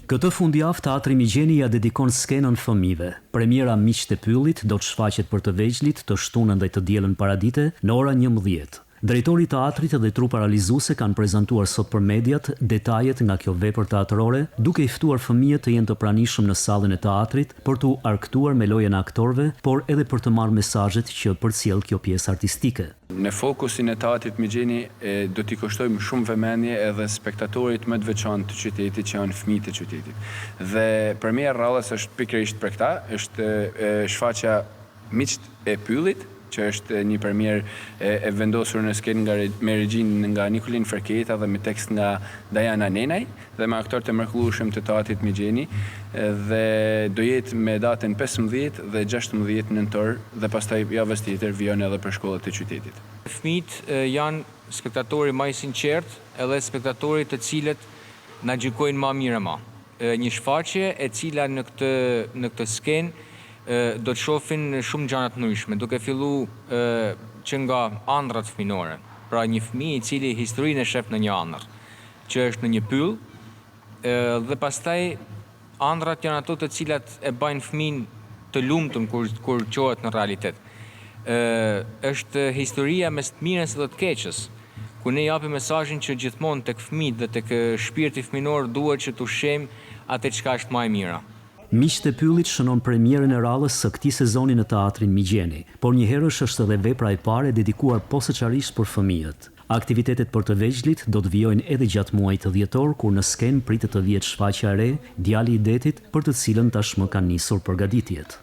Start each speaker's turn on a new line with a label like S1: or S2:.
S1: Këtë fundjavë Teatri Migjeni ja dedikon skenën fëmijëve. Premiera Miqtë e Pyllit do të shfaqet për të vegjëlit të shtunën dhe të dielën paradite në ora 11. Drejtori i teatrit dhe trupa realizuese kanë prezantuar sot për mediat detajet nga kjo vepër teatrore, duke i ftuar fëmijët të jenë të pranishëm në sallën e teatrit për t'u arktuar me lojën e aktorëve, por edhe për të marrë mesazhet që përcjell kjo pjesë artistike.
S2: Në fokusin e Teatrit Migjeni do t'i kushtojmë shumë vëmendje edhe spektatorit më të veçantë të qytetit që janë fëmijët e qytetit. Dhe premiera e rallës është pikërisht për këtë, është shfaqja Miqtë e Pyllit, që është një premierë e vendosur në skenë me regjin nga Nikolin Ferketa dhe me tekst nga Diana Nenaj dhe me aktorë të mrekullueshëm të Teatrit Migjeni, dhe do jetë me datën 15 dhe 16 nëntor dhe pastaj javës tjetër vijon edhe për shkollat e qytetit.
S3: Fëmijët janë spektatori më i sinqert edhe spektatori të cilët na gjykojnë më mirë më. Një shfaqje e cila në këtë skenë do të shohin shumë gjëra të ndryshme, duke filluar që nga ëndrat fëminore. Pra një fëmijë i cili historinë e shef në një ëndër, që është në një pyll, dhe pastaj ëndrat janë ato të cilat e bajnë fëmin të lumtur kur qohet në realitet. Është historia mes të mirës dhe të keqës, ku ne japim mesazhin që gjithmonë tek fëmijët dhe tek shpirti fëminor duhet që të ushqejmë atë çka është më e mira.
S1: Miqtë e Pyllit shënon premierën e rallës së këtij sezoni në Teatrin Migjeni, por njëherësh është edhe vepra e parë dedikuar posaçërisht për fëmijët. Aktivitetet për të vegjëlit do të vijojnë edhe gjatë muajit dhjetor, kur në skenë pritet të vihet shfaqja e re, Djali i Detit, për të cilën tashmë kanë nisur përgatitjet.